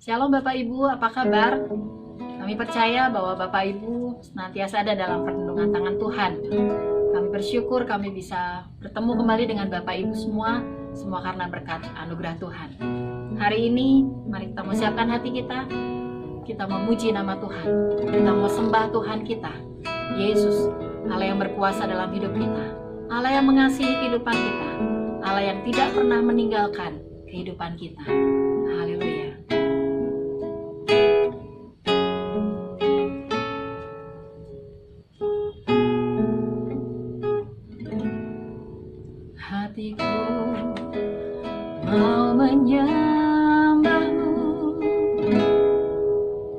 Shalom Bapak Ibu, apa kabar? Kami percaya bahwa Bapak Ibu senantiasa ada dalam perlindungan tangan Tuhan. Kami bersyukur kami bisa bertemu kembali dengan Bapak Ibu semua karena berkat anugerah Tuhan. Hari ini, mari kita mau siapkan hati kita memuji nama Tuhan, kita mau sembah Tuhan kita, Yesus, Allah yang berkuasa dalam hidup kita, Allah yang mengasihi kehidupan kita, Allah yang tidak pernah meninggalkan kehidupan kita. Haleluya. Hatiku mau menyembahmu,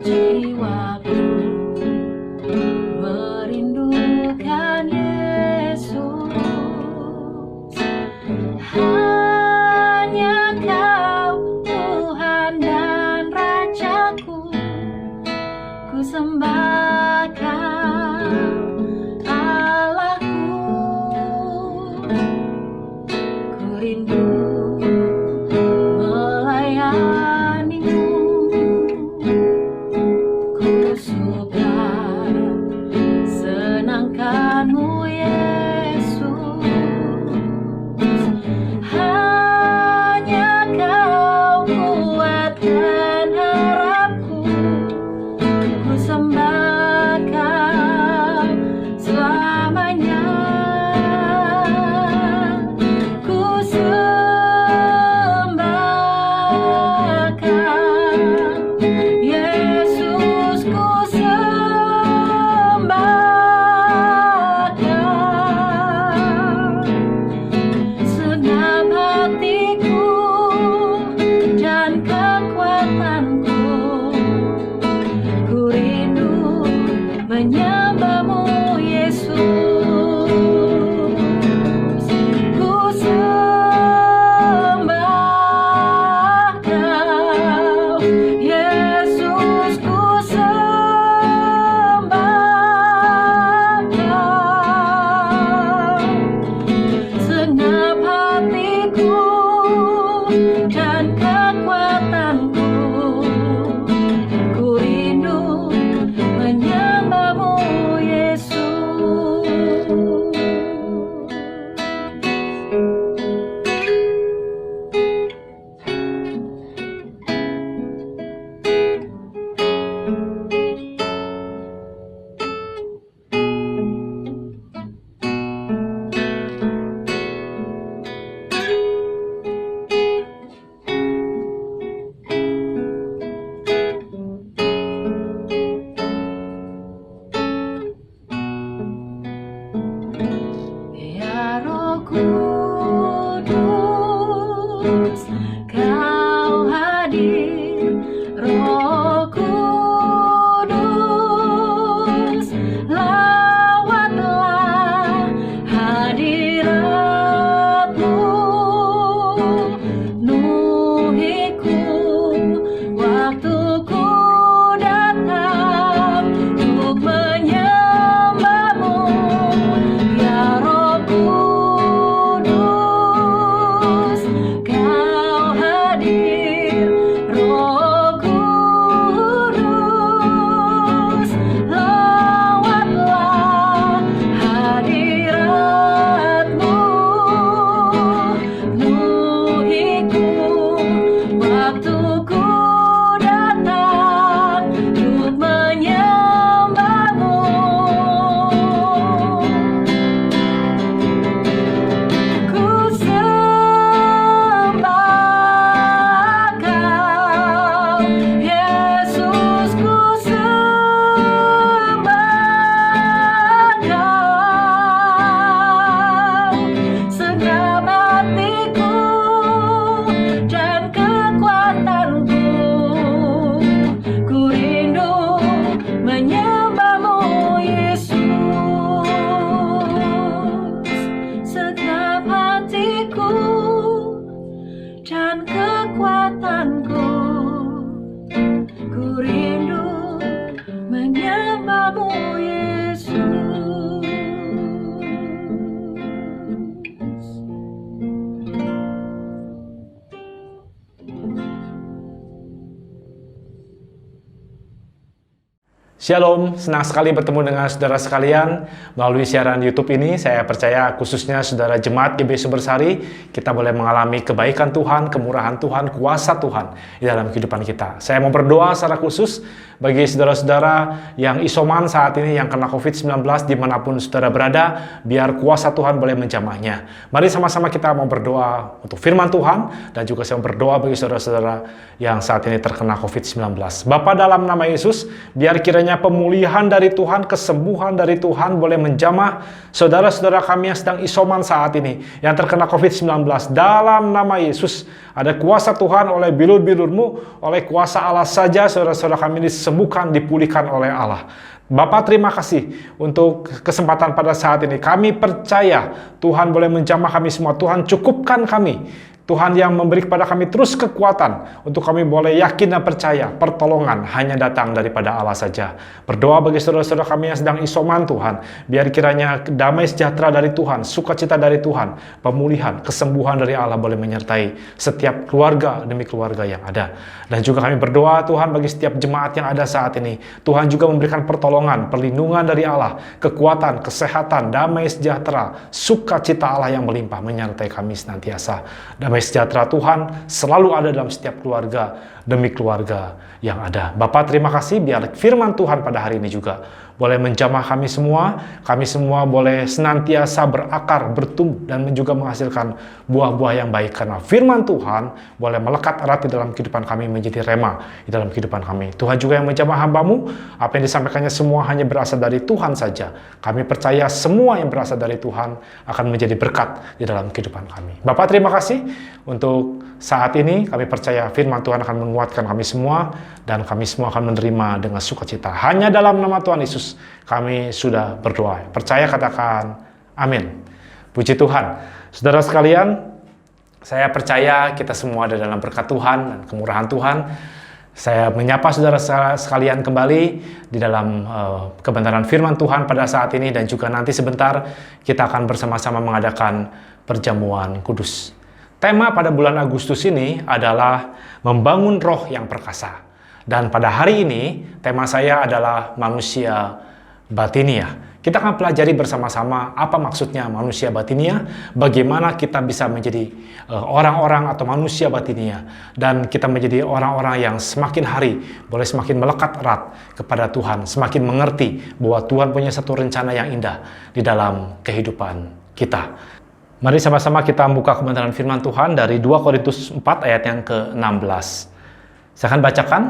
jiwaku merindukan Yesus. Hanya Kau Tuhan dan Rajaku, ku sembah Kau Allahku. Ku rindu melayanimu, ku suka senangkanmu Yesus. Hanya Kau kuatkan harapku, ku sembah Kau selamanya. Ku sembah Kau Yesus, ku sembah Kau segenap hatiku dan kekuatanku. Ku rindu menyembahmu Yesus. Ku sembah Kau Yesus, ku sembah Kau segenap hatiku dan kekuatanku. Ku rindu menyembahmu Shalom, senang sekali bertemu dengan saudara sekalian melalui siaran YouTube ini. Saya percaya khususnya saudara Jemaat GB Sumbersari, kita boleh mengalami kebaikan Tuhan, kemurahan Tuhan, kuasa Tuhan di dalam kehidupan kita. Saya mau berdoa secara khusus bagi saudara-saudara yang isoman saat ini, yang kena COVID-19 dimanapun saudara berada, biar kuasa Tuhan boleh menjamahnya. Mari sama-sama kita mau berdoa untuk firman Tuhan, dan juga saya mau berdoa bagi saudara-saudara yang saat ini terkena COVID-19. Bapa, dalam nama Yesus, biar kiranya pemulihan dari Tuhan, kesembuhan dari Tuhan boleh menjamah saudara-saudara kami yang sedang isoman saat ini, yang terkena COVID-19. Dalam nama Yesus, ada kuasa Tuhan oleh bilur-bilur-Mu, oleh kuasa Allah saja saudara-saudara kami disembuhkan, dipulihkan oleh Allah. Bapak, terima kasih untuk kesempatan pada saat ini. Kami percaya Tuhan boleh menjamah kami semua. Tuhan cukupkan kami. Tuhan yang memberi kepada kami terus kekuatan untuk kami boleh yakin dan percaya pertolongan hanya datang daripada Allah saja. Berdoa bagi saudara-saudara kami yang sedang isoman Tuhan, biar kiranya damai sejahtera dari Tuhan, sukacita dari Tuhan, pemulihan, kesembuhan dari Allah boleh menyertai setiap keluarga demi keluarga yang ada. Dan juga kami berdoa Tuhan bagi setiap jemaat yang ada saat ini. Tuhan juga memberikan pertolongan, perlindungan dari Allah, kekuatan, kesehatan, damai sejahtera, sukacita Allah yang melimpah menyertai kami senantiasa. Damai sejahtera Tuhan selalu ada dalam setiap keluarga demi keluarga yang ada. Bapak, terima kasih biar firman Tuhan pada hari ini juga boleh menjamah kami semua boleh senantiasa berakar, bertumbuh, dan juga menghasilkan buah-buah yang baik, karena firman Tuhan boleh melekat erat di dalam kehidupan kami, menjadi rema di dalam kehidupan kami. Tuhan juga yang menjamah hamba-Mu, apa yang disampaikannya semua hanya berasal dari Tuhan saja. Kami percaya semua yang berasal dari Tuhan akan menjadi berkat di dalam kehidupan kami. Bapak, terima kasih untuk saat ini. Kami percaya firman Tuhan akan menguatkan kami semua, dan kami semua akan menerima dengan sukacita. Hanya dalam nama Tuhan Yesus kami sudah berdoa. Percaya, katakan amin. Puji Tuhan. Saudara sekalian, saya percaya kita semua ada dalam berkat Tuhan dan kemurahan Tuhan. Saya menyapa saudara sekalian kembali di dalam kebenaran firman Tuhan pada saat ini, dan juga nanti sebentar kita akan bersama-sama mengadakan perjamuan kudus. Tema pada bulan Agustus ini adalah membangun roh yang perkasa. Dan pada hari ini, tema saya adalah manusia batiniah. Kita akan pelajari bersama-sama apa maksudnya manusia batiniah, bagaimana kita bisa menjadi orang-orang atau manusia batiniah, dan kita menjadi orang-orang yang semakin hari boleh semakin melekat erat kepada Tuhan, semakin mengerti bahwa Tuhan punya satu rencana yang indah di dalam kehidupan kita. Mari sama-sama kita buka kebenaran firman Tuhan dari 2 Korintus 4 ayat yang ke-16. Saya akan bacakan.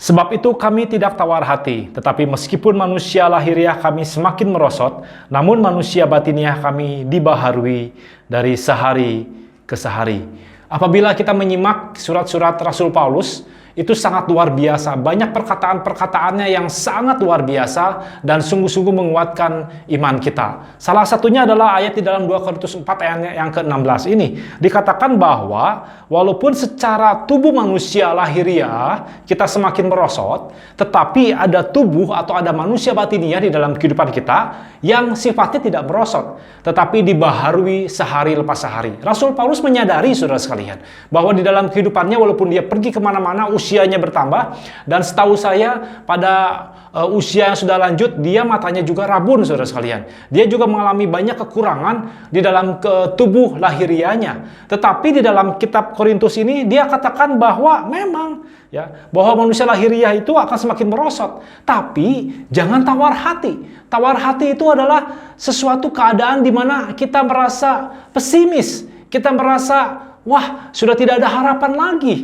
Sebab itu kami tidak tawar hati, tetapi meskipun manusia lahiriah kami semakin merosot, namun manusia batiniah kami dibaharui dari sehari ke sehari. Apabila kita menyimak surat-surat Rasul Paulus, itu sangat luar biasa. Banyak perkataan-perkataannya yang sangat luar biasa dan sungguh-sungguh menguatkan iman kita. Salah satunya adalah ayat di dalam 2 Korintus 4 ayat yang ke-16 ini. Dikatakan bahwa walaupun secara tubuh manusia lahiriah kita semakin merosot, tetapi ada tubuh atau ada manusia batiniah di dalam kehidupan kita yang sifatnya tidak merosot, tetapi dibaharui sehari lepas sehari. Rasul Paulus menyadari, saudara sekalian, bahwa di dalam kehidupannya walaupun dia pergi kemana-mana, usianya bertambah, dan setahu saya pada usia yang sudah lanjut, dia matanya juga rabun, saudara sekalian. Dia juga mengalami banyak kekurangan di dalam tubuh lahiriahnya. Tetapi di dalam kitab Korintus ini, dia katakan bahwa memang bahwa manusia lahiriah itu akan semakin merosot. Tapi jangan tawar hati. Tawar hati itu adalah sesuatu keadaan di mana kita merasa pesimis. Kita merasa, wah, sudah tidak ada harapan lagi.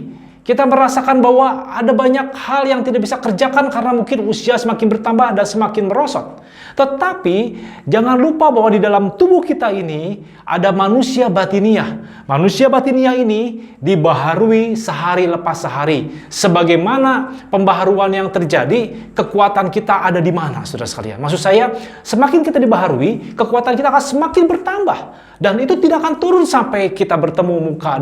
Kita merasakan bahwa ada banyak hal yang tidak bisa kerjakan karena mungkin usia semakin bertambah dan semakin merosot. Tetapi jangan lupa bahwa di dalam tubuh kita ini ada manusia batiniah. Manusia batiniah ini dibaharui sehari lepas sehari. Sebagaimana pembaharuan yang terjadi, kekuatan kita ada di mana, saudara sekalian? Maksud saya, semakin kita dibaharui, kekuatan kita akan semakin bertambah. Dan itu tidak akan turun sampai kita bertemu muka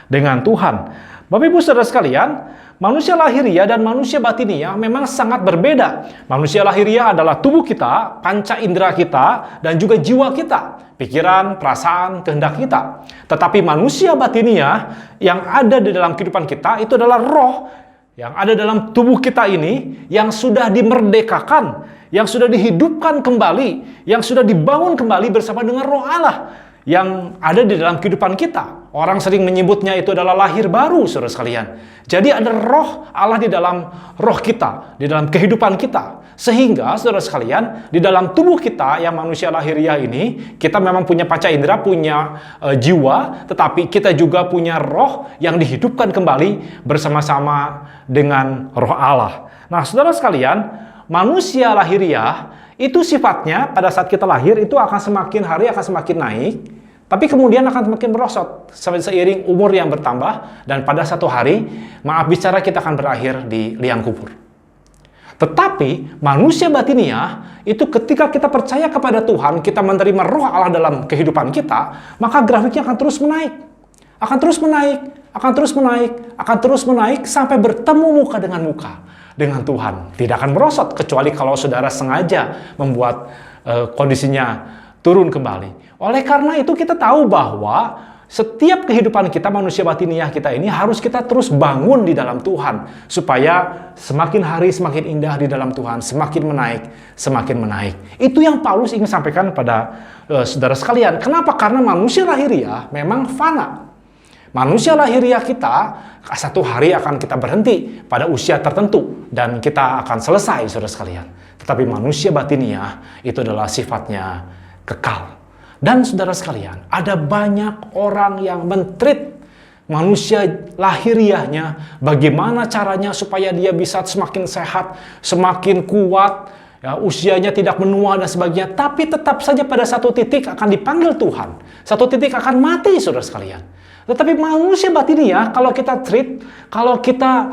dengan Tuhan. Bapak Ibu saudara sekalian, manusia lahiriah dan manusia batiniah memang sangat berbeda. Manusia lahiriah adalah tubuh kita, panca indera kita, dan juga jiwa kita, pikiran, perasaan, kehendak kita. Tetapi manusia batiniah yang ada di dalam kehidupan kita itu adalah roh yang ada dalam tubuh kita ini, yang sudah dimerdekakan, yang sudah dihidupkan kembali, yang sudah dibangun kembali bersama dengan Roh Allah yang ada di dalam kehidupan kita. Orang sering menyebutnya itu adalah lahir baru, saudara sekalian. Jadi ada Roh Allah di dalam roh kita, di dalam kehidupan kita. Sehingga saudara sekalian, di dalam tubuh kita yang manusia lahiriah ini, kita memang punya panca indera, punya jiwa, tetapi kita juga punya roh yang dihidupkan kembali bersama-sama dengan Roh Allah. Nah, saudara sekalian, manusia lahiriah itu sifatnya pada saat kita lahir itu akan semakin hari akan semakin naik, tapi kemudian akan semakin merosot seiring umur yang bertambah, dan pada satu hari, maaf bicara, kita akan berakhir di liang kubur. Tetapi manusia batiniah itu ketika kita percaya kepada Tuhan, kita menerima Roh Allah dalam kehidupan kita, maka grafiknya akan terus menaik. Akan terus menaik, akan terus menaik, akan terus menaik sampai bertemu muka dengan Tuhan. Tidak akan merosot kecuali kalau saudara sengaja membuat kondisinya turun kembali. Oleh karena itu kita tahu bahwa setiap kehidupan kita, manusia batiniah kita ini harus kita terus bangun di dalam Tuhan. Supaya semakin hari semakin indah di dalam Tuhan, semakin menaik, semakin menaik. Itu yang Paulus ingin sampaikan pada saudara sekalian. Kenapa? Karena manusia lahiriah memang fana. Manusia lahiriah kita satu hari akan kita berhenti pada usia tertentu dan kita akan selesai, saudara sekalian. Tetapi manusia batiniah itu adalah sifatnya kekal. Dan saudara sekalian, ada banyak orang yang men-treat manusia lahiriahnya, bagaimana caranya supaya dia bisa semakin sehat, semakin kuat, ya, usianya tidak menua dan sebagainya. Tapi tetap saja pada satu titik akan dipanggil Tuhan. Satu titik akan mati, saudara sekalian. Tetapi manusia batiniah, kalau kita treat, kalau kita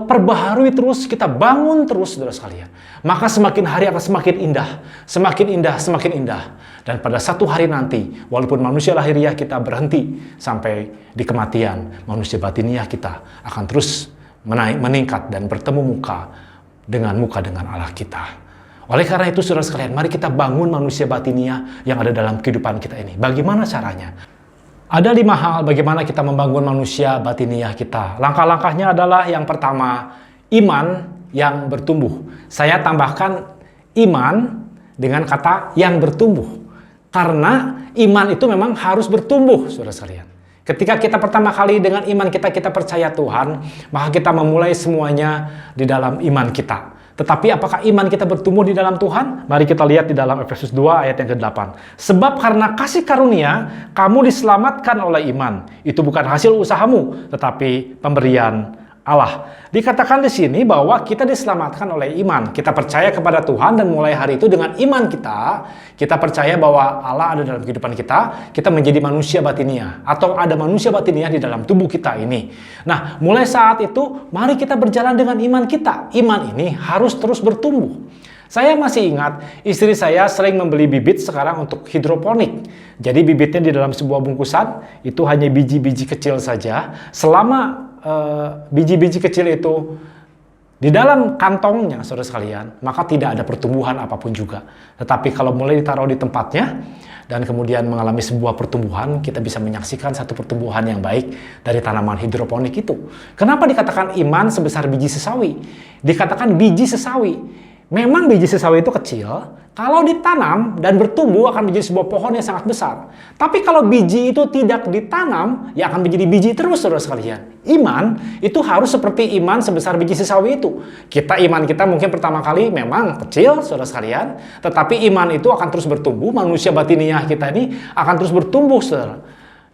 perbaharui terus, kita bangun terus, saudara sekalian, maka semakin hari akan semakin indah, semakin indah, semakin indah. Dan pada satu hari nanti, walaupun manusia lahiriah kita berhenti sampai di kematian, manusia batiniah kita akan terus meningkat dan bertemu muka dengan Allah kita. Oleh karena itu, saudara sekalian, mari kita bangun manusia batiniah yang ada dalam kehidupan kita ini. Bagaimana caranya? Ada 5 hal bagaimana kita membangun manusia batiniah kita. Langkah-langkahnya adalah yang pertama, iman yang bertumbuh. Saya tambahkan iman dengan kata yang bertumbuh. Karena iman itu memang harus bertumbuh, saudara sekalian. Ketika kita pertama kali dengan iman kita percaya Tuhan, maka kita memulai semuanya di dalam iman kita. Tetapi apakah iman kita bertumbuh di dalam Tuhan? Mari kita lihat di dalam Efesus 2 ayat yang ke-8. Sebab karena kasih karunia, kamu diselamatkan oleh iman. Itu bukan hasil usahamu, tetapi pemberian Allah. Dikatakan di sini bahwa kita diselamatkan oleh iman. Kita percaya kepada Tuhan dan mulai hari itu dengan iman kita percaya bahwa Allah ada dalam kehidupan kita menjadi manusia batiniah. Atau ada manusia batiniah di dalam tubuh kita ini. Nah, mulai saat itu, mari kita berjalan dengan iman kita. Iman ini harus terus bertumbuh. Saya masih ingat, istri saya sering membeli bibit sekarang untuk hidroponik. Jadi bibitnya di dalam sebuah bungkusan, itu hanya biji-biji kecil saja. Selama biji-biji kecil itu di dalam kantongnya, saudara sekalian, maka tidak ada pertumbuhan apapun juga. Tetapi kalau mulai ditaruh di tempatnya dan kemudian mengalami sebuah pertumbuhan, kita bisa menyaksikan satu pertumbuhan yang baik dari tanaman hidroponik itu. Kenapa dikatakan iman sebesar biji sesawi? Dikatakan biji sesawi. Memang biji sesawi itu kecil, kalau ditanam dan bertumbuh akan menjadi sebuah pohon yang sangat besar. Tapi kalau biji itu tidak ditanam, ya akan menjadi biji terus, saudara sekalian. Iman itu harus seperti iman sebesar biji sesawi itu. Iman kita mungkin pertama kali memang kecil, saudara sekalian. Tetapi iman itu akan terus bertumbuh, manusia batiniah kita ini akan terus bertumbuh, saudara.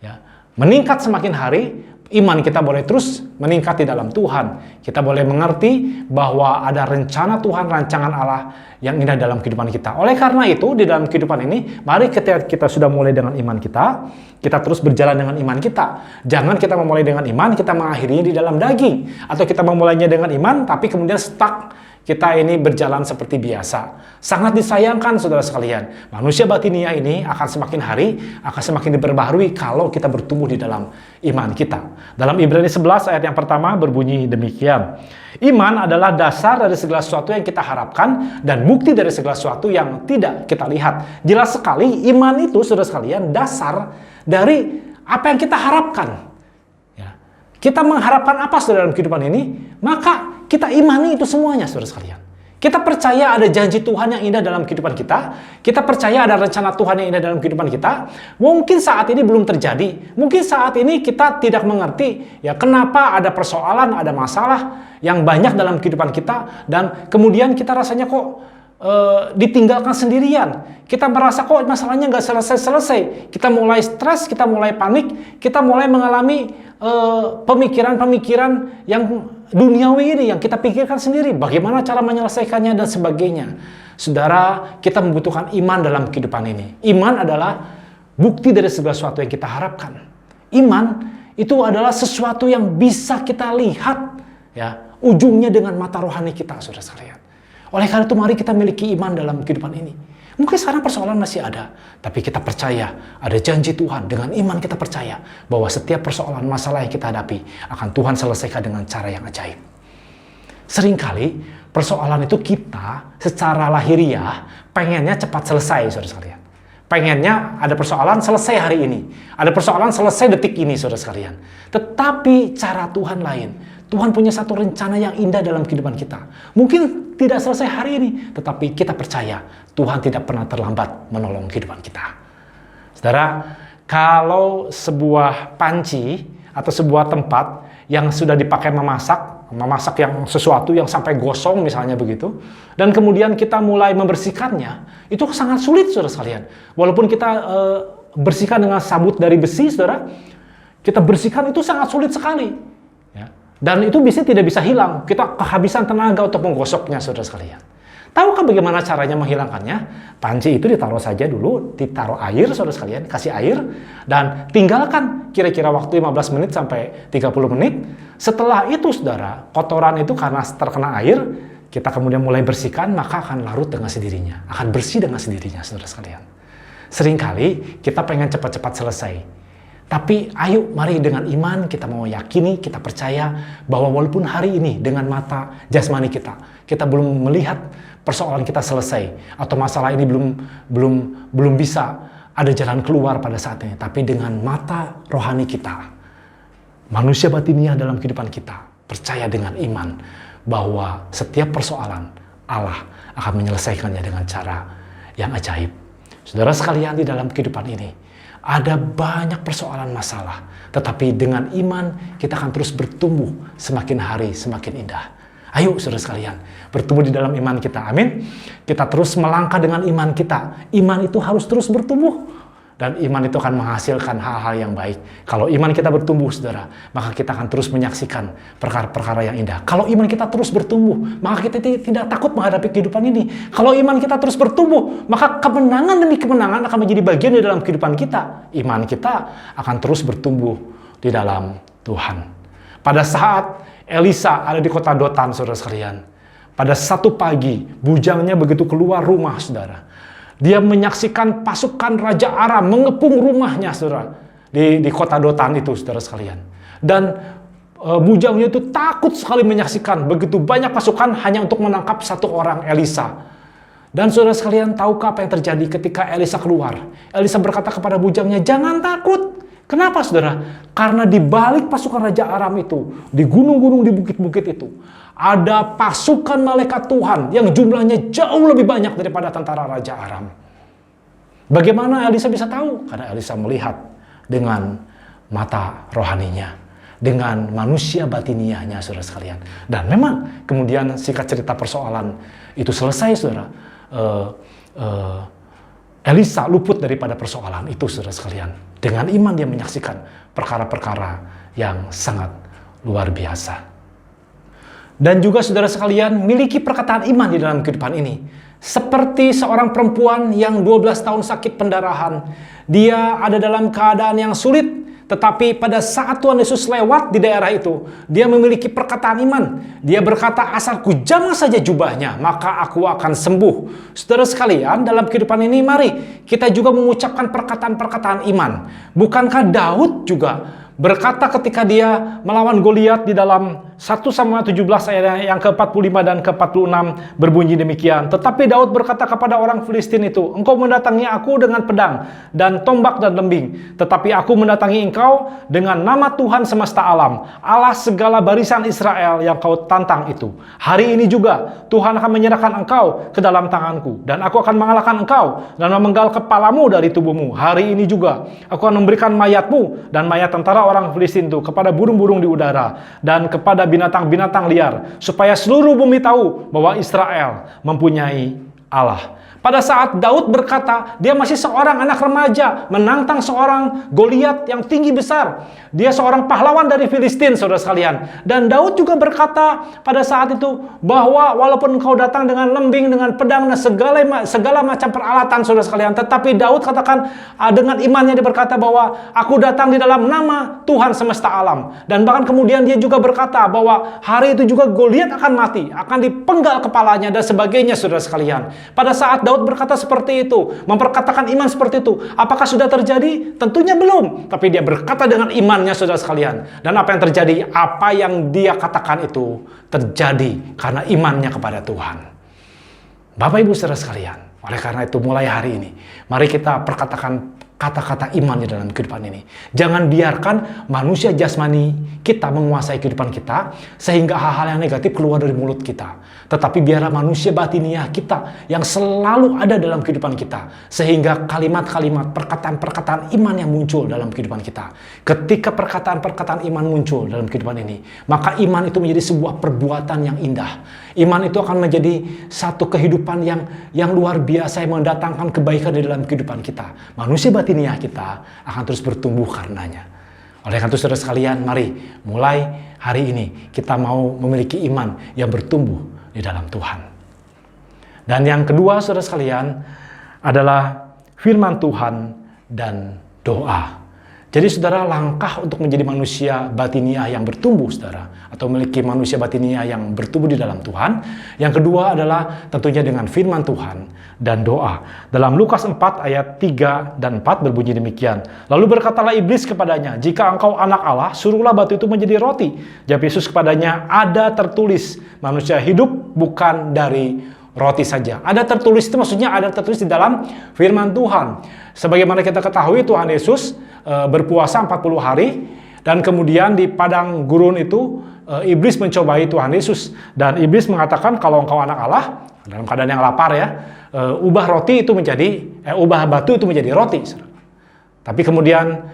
Ya, meningkat semakin hari. Iman kita boleh terus meningkat di dalam Tuhan. Kita boleh mengerti bahwa ada rencana Tuhan, rancangan Allah yang indah dalam kehidupan kita. Oleh karena itu, di dalam kehidupan ini, mari ketika kita sudah mulai dengan iman kita terus berjalan dengan iman kita. Jangan kita memulai dengan iman, kita mengakhirinya di dalam daging. Atau kita memulainya dengan iman, tapi kemudian stuck. Kita ini berjalan seperti biasa. Sangat disayangkan, saudara sekalian. Manusia batiniah ini akan semakin hari, akan semakin diperbaharui kalau kita bertumbuh di dalam iman kita. Dalam Ibrani 11 ayat yang pertama berbunyi demikian. Iman adalah dasar dari segala sesuatu yang kita harapkan dan bukti dari segala sesuatu yang tidak kita lihat. Jelas sekali, iman itu, saudara sekalian, dasar dari apa yang kita harapkan. Kita mengharapkan apa saudara dalam kehidupan ini? Maka kita imani itu semuanya saudara sekalian. Kita percaya ada janji Tuhan yang indah dalam kehidupan kita. Kita percaya ada rencana Tuhan yang indah dalam kehidupan kita. Mungkin saat ini belum terjadi. Mungkin saat ini kita tidak mengerti ya kenapa ada persoalan, ada masalah yang banyak dalam kehidupan kita. Dan kemudian kita rasanya kok ditinggalkan sendirian. Kita merasa kok masalahnya nggak selesai-selesai. Kita mulai stres, kita mulai panik, kita mulai mengalami pemikiran-pemikiran yang duniawi ini yang kita pikirkan sendiri. Bagaimana cara menyelesaikannya dan sebagainya. Saudara, kita membutuhkan iman dalam kehidupan ini. Iman adalah bukti dari segala sesuatu yang kita harapkan. Iman itu adalah sesuatu yang bisa kita lihat ya, ujungnya dengan mata rohani kita, saudara sekalian. Oleh karena itu mari kita miliki iman dalam kehidupan ini. Mungkin sekarang persoalan masih ada, tapi kita percaya ada janji Tuhan. Dengan iman kita percaya bahwa setiap persoalan masalah yang kita hadapi akan Tuhan selesaikan dengan cara yang ajaib. Seringkali persoalan itu kita secara lahiriah pengennya cepat selesai, saudara sekalian. Pengennya ada persoalan selesai hari ini. Ada persoalan selesai detik ini, saudara sekalian. Tetapi cara Tuhan lain. Tuhan punya satu rencana yang indah dalam kehidupan kita. Mungkin tidak selesai hari ini, tetapi kita percaya Tuhan tidak pernah terlambat menolong kehidupan kita. Saudara, kalau sebuah panci atau sebuah tempat yang sudah dipakai memasak yang sesuatu yang sampai gosong misalnya begitu, dan kemudian kita mulai membersihkannya, itu sangat sulit saudara sekalian. Walaupun kita bersihkan dengan sabut dari besi, saudara, kita bersihkan itu sangat sulit sekali. Ya. Dan itu tidak bisa hilang. Kita kehabisan tenaga untuk menggosoknya, saudara sekalian. Tahukah bagaimana caranya menghilangkannya? Panci itu ditaruh saja dulu, ditaruh air, saudara sekalian, kasih air, dan tinggalkan kira-kira waktu 15 menit sampai 30 menit. Setelah itu, saudara, kotoran itu karena terkena air, kita kemudian mulai bersihkan, maka akan larut dengan sendirinya. Akan bersih dengan sendirinya, saudara sekalian. Seringkali kita pengen cepat-cepat selesai. Tapi ayo mari dengan iman kita mau yakini, kita percaya bahwa walaupun hari ini dengan mata jasmani kita belum melihat persoalan kita selesai atau masalah ini belum bisa ada jalan keluar pada saat ini, tapi dengan mata rohani kita, manusia batiniah dalam kehidupan kita, percaya dengan iman bahwa setiap persoalan Allah akan menyelesaikannya dengan cara yang ajaib. Saudara sekalian, di dalam kehidupan ini ada banyak persoalan masalah, tetapi dengan iman kita akan terus bertumbuh semakin hari semakin indah. Ayo saudara sekalian, bertumbuh di dalam iman kita, amin. Kita terus melangkah dengan iman kita. Iman itu harus terus bertumbuh. Dan iman itu akan menghasilkan hal-hal yang baik. Kalau iman kita bertumbuh, saudara, maka kita akan terus menyaksikan perkara-perkara yang indah. Kalau iman kita terus bertumbuh, maka kita tidak takut menghadapi kehidupan ini. Kalau iman kita terus bertumbuh, maka kemenangan demi kemenangan akan menjadi bagian di dalam kehidupan kita. Iman kita akan terus bertumbuh di dalam Tuhan. Pada saat Elisa ada di kota Dotan, saudara sekalian, pada satu pagi, bujangnya begitu keluar rumah, saudara. Dia menyaksikan pasukan Raja Aram mengepung rumahnya, saudara, di kota Dotan itu, saudara sekalian. Dan bujangnya itu takut sekali menyaksikan begitu banyak pasukan hanya untuk menangkap satu orang, Elisa. Dan saudara sekalian, tahukah apa yang terjadi ketika Elisa keluar? Elisa berkata kepada bujangnya, jangan takut. Kenapa, saudara? Karena di balik pasukan Raja Aram itu, di gunung-gunung, di bukit-bukit itu, ada pasukan malaikat Tuhan yang jumlahnya jauh lebih banyak daripada tentara Raja Aram. Bagaimana Elisa bisa tahu? Karena Elisa melihat dengan mata rohaninya, dengan manusia batiniahnya, saudara sekalian. Dan memang kemudian singkat cerita persoalan itu selesai, saudara. Elisa luput daripada persoalan itu, saudara sekalian. Dengan iman dia menyaksikan perkara-perkara yang sangat luar biasa. Dan juga saudara sekalian miliki perkataan iman di dalam kehidupan ini. Seperti seorang perempuan yang 12 tahun sakit pendarahan. Dia ada dalam keadaan yang sulit. Tetapi pada saat Tuhan Yesus lewat di daerah itu, dia memiliki perkataan iman. Dia berkata, asal ku jamah saja jubahnya, maka aku akan sembuh. Saudara sekalian, dalam kehidupan ini mari kita juga mengucapkan perkataan-perkataan iman. Bukankah Daud juga berkata ketika dia melawan Goliat di dalam 1 Samuel 17 ayat yang ke-45 dan ke-46 berbunyi demikian. Tetapi Daud berkata kepada orang Filistin itu, engkau mendatangi aku dengan pedang dan tombak dan lembing. Tetapi aku mendatangi engkau dengan nama Tuhan semesta alam, Allah segala barisan Israel yang kau tantang itu. Hari ini juga Tuhan akan menyerahkan engkau ke dalam tanganku, dan aku akan mengalahkan engkau dan memenggal kepalamu dari tubuhmu. Hari ini juga aku akan memberikan mayatmu dan mayat tentara orang Filistin itu kepada burung-burung di udara dan kepada binatang-binatang liar, supaya seluruh bumi tahu bahwa Israel mempunyai Allah. Pada saat Daud berkata, dia masih seorang anak remaja menantang seorang Goliat yang tinggi besar. Dia seorang pahlawan dari Filistin, saudara sekalian. Dan Daud juga berkata pada saat itu bahwa walaupun engkau datang dengan lembing, dengan pedang, dan segala macam peralatan, saudara sekalian, tetapi Daud katakan dengan imannya dia berkata bahwa aku datang di dalam nama Tuhan semesta alam. Dan bahkan kemudian dia juga berkata bahwa hari itu juga Goliat akan mati, akan dipenggal kepalanya dan sebagainya, saudara sekalian. Pada saat Daud berkata seperti itu, memperkatakan iman seperti itu, apakah sudah terjadi? Tentunya belum. Tapi dia berkata dengan imannya, saudara sekalian. Dan apa yang terjadi? Apa yang dia katakan itu terjadi karena imannya kepada Tuhan. Bapak Ibu saudara sekalian, oleh karena itu mulai hari ini, mari kita perkatakan kata-kata iman di dalam kehidupan ini. Jangan biarkan manusia jasmani kita menguasai kehidupan kita sehingga hal-hal yang negatif keluar dari mulut kita. Tetapi biarlah manusia batiniah kita yang selalu ada dalam kehidupan kita sehingga kalimat-kalimat, perkataan-perkataan iman yang muncul dalam kehidupan kita. Ketika perkataan-perkataan iman muncul dalam kehidupan ini, maka iman itu menjadi sebuah perbuatan yang indah. Iman itu akan menjadi satu kehidupan yang luar biasa yang mendatangkan kebaikan di dalam kehidupan kita. Manusia batiniah kita akan terus bertumbuh karenanya. Oleh karena itu saudara sekalian, mari mulai hari ini kita mau memiliki iman yang bertumbuh di dalam Tuhan. Dan yang kedua saudara sekalian adalah firman Tuhan dan doa. Jadi saudara, langkah untuk menjadi manusia batiniah yang bertumbuh saudara, atau memiliki manusia batiniah yang bertumbuh di dalam Tuhan. Yang kedua adalah tentunya dengan firman Tuhan dan doa. Dalam Lukas 4 ayat 3 dan 4 berbunyi demikian. Lalu berkatalah iblis kepadanya, jika engkau anak Allah, suruhlah batu itu menjadi roti. Jawab Yesus kepadanya, ada tertulis, manusia hidup bukan dari roti saja. Ada tertulis itu maksudnya ada tertulis di dalam firman Tuhan. Sebagaimana kita ketahui, Tuhan Yesus berpuasa 40 hari dan kemudian di padang gurun itu iblis mencobai Tuhan Yesus, dan iblis mengatakan kalau engkau anak Allah, dalam keadaan yang lapar ya, ubah batu itu menjadi roti. Tapi kemudian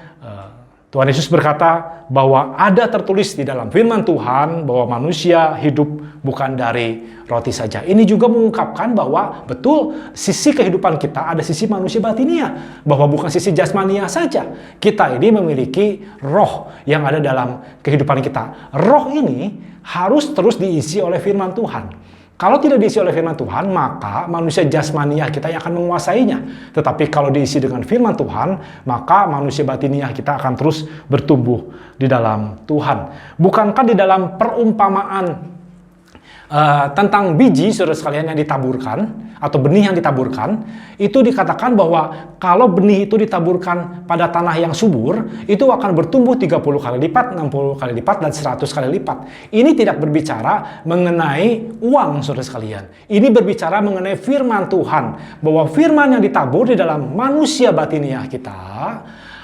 Tuhan Yesus berkata bahwa ada tertulis di dalam firman Tuhan bahwa manusia hidup bukan dari roti saja. Ini juga mengungkapkan bahwa betul sisi kehidupan kita ada sisi manusia batiniah, bahwa bukan sisi jasmania saja. Kita ini memiliki roh yang ada dalam kehidupan kita. Roh ini harus terus diisi oleh firman Tuhan. Kalau tidak diisi oleh firman Tuhan, maka manusia jasmaniah kita yang akan menguasainya. Tetapi kalau diisi dengan firman Tuhan, maka manusia batiniah kita akan terus bertumbuh di dalam Tuhan. Bukankah di dalam perumpamaan tentang biji saudara sekalian yang ditaburkan atau benih yang ditaburkan, itu dikatakan bahwa kalau benih itu ditaburkan pada tanah yang subur, itu akan bertumbuh 30 kali lipat, 60 kali lipat, dan 100 kali lipat. Ini tidak berbicara mengenai uang saudara sekalian. Ini berbicara mengenai firman Tuhan, bahwa firman yang ditabur di dalam manusia batiniah kita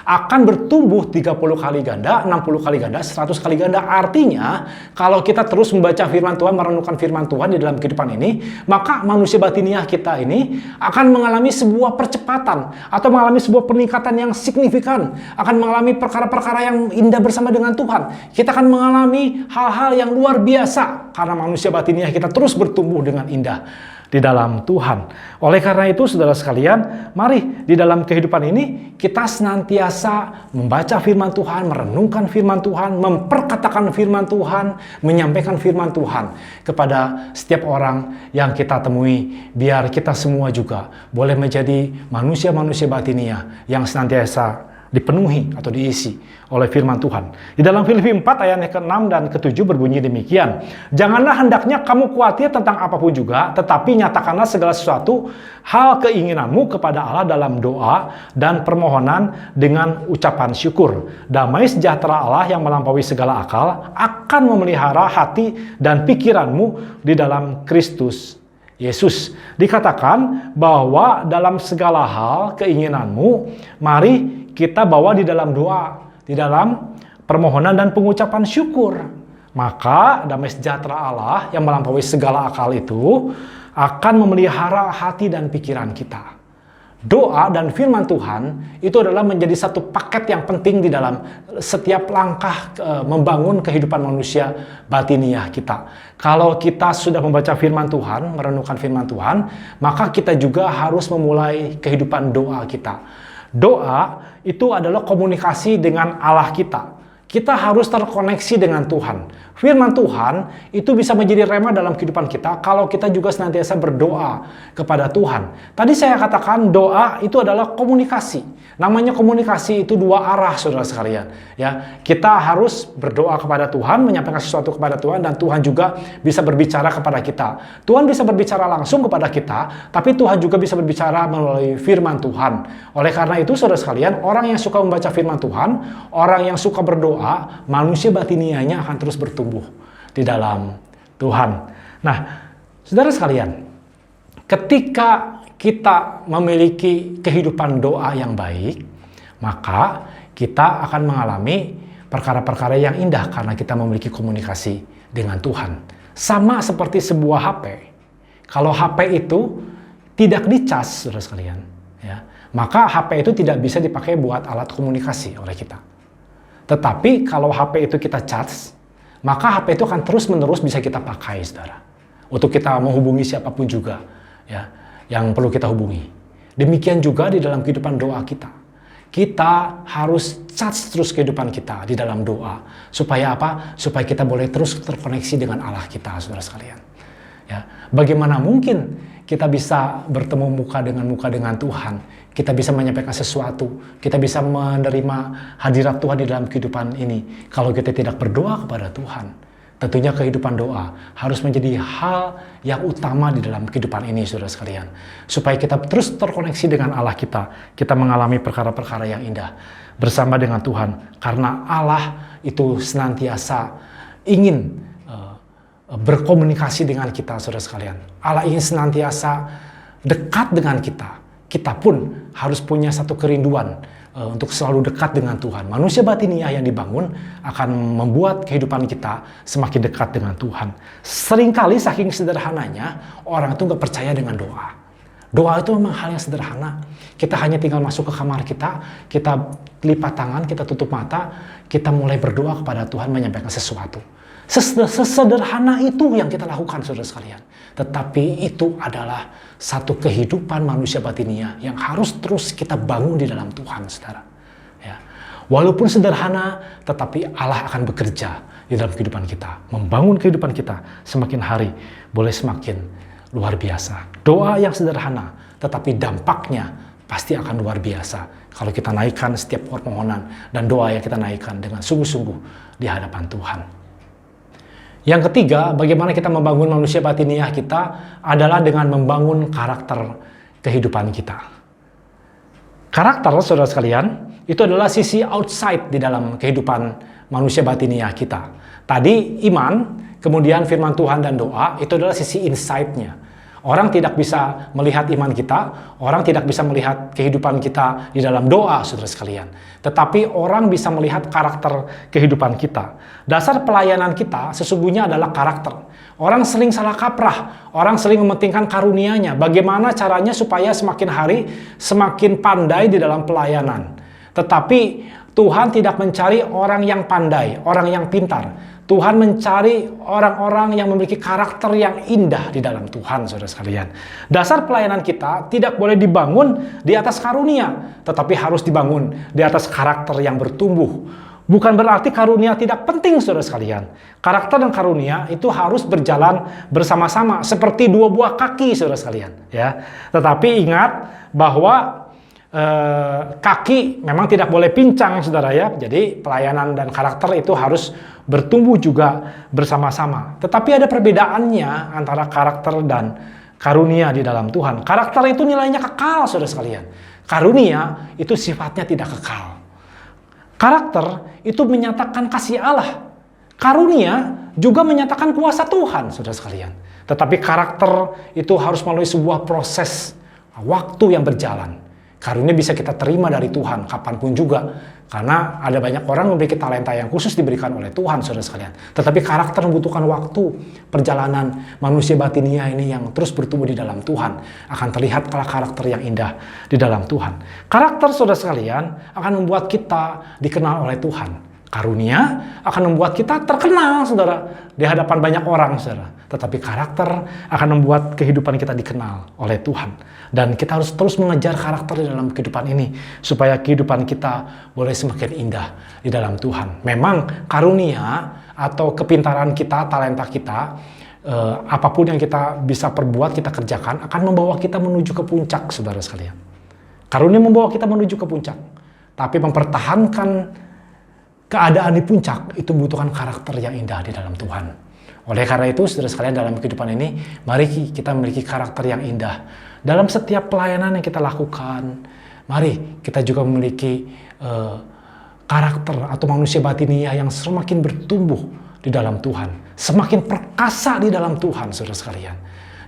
akan bertumbuh 30 kali ganda, 60 kali ganda, 100 kali ganda. Artinya, kalau kita terus membaca firman Tuhan, merenungkan firman Tuhan di dalam kehidupan ini, maka manusia batiniah kita ini akan mengalami sebuah percepatan atau mengalami sebuah peningkatan yang signifikan, akan mengalami perkara-perkara yang indah bersama dengan Tuhan. Kita akan mengalami hal-hal yang luar biasa karena manusia batiniah kita terus bertumbuh dengan indah di dalam Tuhan. Oleh karena itu saudara sekalian, mari di dalam kehidupan ini kita senantiasa membaca firman Tuhan, merenungkan firman Tuhan, memperkatakan firman Tuhan, menyampaikan firman Tuhan kepada setiap orang yang kita temui, biar kita semua juga boleh menjadi manusia-manusia batiniah yang senantiasa dipenuhi atau diisi oleh firman Tuhan. Di dalam Filipi 4 ayat ke-6 dan ke-7 berbunyi demikian. Janganlah hendaknya kamu khawatir tentang apapun juga, tetapi nyatakanlah segala sesuatu hal keinginanmu kepada Allah dalam doa dan permohonan dengan ucapan syukur. Damai sejahtera Allah yang melampaui segala akal akan memelihara hati dan pikiranmu di dalam Kristus Yesus. Dikatakan bahwa dalam segala hal keinginanmu, mari kita bawa di dalam doa, di dalam permohonan dan pengucapan syukur. Maka damai sejahtera Allah yang melampaui segala akal itu akan memelihara hati dan pikiran kita. Doa dan firman Tuhan itu adalah menjadi satu paket yang penting di dalam setiap langkah membangun kehidupan manusia batiniah kita. Kalau kita sudah membaca firman Tuhan, merenungkan firman Tuhan, maka kita juga harus memulai kehidupan doa kita. Doa itu adalah komunikasi dengan Allah kita. Kita harus terkoneksi dengan Tuhan. Firman Tuhan itu bisa menjadi rema dalam kehidupan kita kalau kita juga senantiasa berdoa kepada Tuhan. Tadi saya katakan doa itu adalah komunikasi. Namanya komunikasi itu dua arah, saudara sekalian. Ya, kita harus berdoa kepada Tuhan, menyampaikan sesuatu kepada Tuhan, dan Tuhan juga bisa berbicara kepada kita. Tuhan bisa berbicara langsung kepada kita, tapi Tuhan juga bisa berbicara melalui firman Tuhan. Oleh karena itu, saudara sekalian, orang yang suka membaca firman Tuhan, orang yang suka berdoa, manusia batiniahnya akan terus bertumbuh di dalam Tuhan. Nah, saudara sekalian, ketika kita memiliki kehidupan doa yang baik, maka kita akan mengalami perkara-perkara yang indah karena kita memiliki komunikasi dengan Tuhan. Sama seperti sebuah HP. Kalau HP itu tidak dicas, saudara sekalian, ya, maka HP itu tidak bisa dipakai buat alat komunikasi oleh kita. Tetapi kalau HP itu kita charge, maka HP itu akan terus-menerus bisa kita pakai, saudara. Untuk kita menghubungi siapapun juga, ya, yang perlu kita hubungi. Demikian juga di dalam kehidupan doa kita. Kita harus charge terus kehidupan kita di dalam doa. Supaya apa? Supaya kita boleh terus terkoneksi dengan Allah kita, saudara sekalian. Ya, bagaimana mungkin kita bisa bertemu muka dengan Tuhan, kita bisa menyampaikan sesuatu, kita bisa menerima hadirat Tuhan di dalam kehidupan ini kalau kita tidak berdoa kepada Tuhan. Tentunya kehidupan doa harus menjadi hal yang utama di dalam kehidupan ini, saudara sekalian. Supaya kita terus terkoneksi dengan Allah kita mengalami perkara-perkara yang indah bersama dengan Tuhan. Karena Allah itu senantiasa ingin berkomunikasi dengan kita, saudara sekalian. Allah ingin senantiasa dekat dengan kita. Kita pun harus punya satu kerinduan untuk selalu dekat dengan Tuhan. Manusia batiniah yang dibangun akan membuat kehidupan kita semakin dekat dengan Tuhan. Seringkali saking sederhananya, orang itu nggak percaya dengan doa. Doa itu memang hal yang sederhana. Kita hanya tinggal masuk ke kamar kita lipat tangan, kita tutup mata, kita mulai berdoa kepada Tuhan menyampaikan sesuatu. Sesederhana itu yang kita lakukan, saudara sekalian. Tetapi itu adalah satu kehidupan manusia batiniah yang harus terus kita bangun di dalam Tuhan, saudara. Ya. Walaupun sederhana, tetapi Allah akan bekerja di dalam kehidupan kita. Membangun kehidupan kita semakin hari boleh semakin luar biasa. Doa yang sederhana, tetapi dampaknya pasti akan luar biasa kalau kita naikkan setiap permohonan dan doa yang kita naikkan dengan sungguh-sungguh di hadapan Tuhan. Yang ketiga, bagaimana kita membangun manusia batiniah kita adalah dengan membangun karakter kehidupan kita. Karakter, saudara sekalian, itu adalah sisi outside di dalam kehidupan manusia batiniah kita. Tadi iman, kemudian firman Tuhan dan doa, itu adalah sisi inside-nya. Orang tidak bisa melihat iman kita, orang tidak bisa melihat kehidupan kita di dalam doa, saudara sekalian. Tetapi orang bisa melihat karakter kehidupan kita. Dasar pelayanan kita sesungguhnya adalah karakter. Orang sering salah kaprah, orang sering mementingkan karunia-Nya. Bagaimana caranya supaya semakin hari semakin pandai di dalam pelayanan. Tetapi Tuhan tidak mencari orang yang pandai, orang yang pintar. Tuhan mencari orang-orang yang memiliki karakter yang indah di dalam Tuhan, saudara sekalian. Dasar pelayanan kita tidak boleh dibangun di atas karunia, tetapi harus dibangun di atas karakter yang bertumbuh. Bukan berarti karunia tidak penting, saudara sekalian. Karakter dan karunia itu harus berjalan bersama-sama, seperti dua buah kaki, saudara sekalian. Ya, tetapi ingat bahwa kaki memang tidak boleh pincang, saudara ya. Jadi pelayanan dan karakter itu harus bertumbuh juga bersama-sama. Tetapi ada perbedaannya antara karakter dan karunia di dalam Tuhan. Karakter itu nilainya kekal, saudara sekalian. Karunia itu sifatnya tidak kekal. Karakter itu menyatakan kasih Allah. Karunia juga menyatakan kuasa Tuhan, saudara sekalian. Tetapi karakter itu harus melalui sebuah proses waktu yang berjalan. Karunia bisa kita terima dari Tuhan kapanpun juga. Karena ada banyak orang memiliki talenta yang khusus diberikan oleh Tuhan, saudara sekalian. Tetapi karakter membutuhkan waktu. Perjalanan manusia batinia ini yang terus bertumbuh di dalam Tuhan akan terlihat karakter yang indah di dalam Tuhan. Karakter, saudara sekalian, akan membuat kita dikenal oleh Tuhan. Karunia akan membuat kita terkenal, saudara, di hadapan banyak orang, saudara. Tetapi karakter akan membuat kehidupan kita dikenal oleh Tuhan. Dan kita harus terus mengejar karakter di dalam kehidupan ini, supaya kehidupan kita boleh semakin indah di dalam Tuhan. Memang karunia atau kepintaran kita, talenta kita, apapun yang kita bisa perbuat, kita kerjakan, akan membawa kita menuju ke puncak, saudara sekalian. Karunia membawa kita menuju ke puncak. Tapi mempertahankan keadaan di puncak itu membutuhkan karakter yang indah di dalam Tuhan. Oleh karena itu, saudara sekalian, dalam kehidupan ini, mari kita memiliki karakter yang indah. Dalam setiap pelayanan yang kita lakukan, mari kita juga memiliki karakter atau manusia batinia yang semakin bertumbuh di dalam Tuhan. Semakin perkasa di dalam Tuhan, saudara sekalian.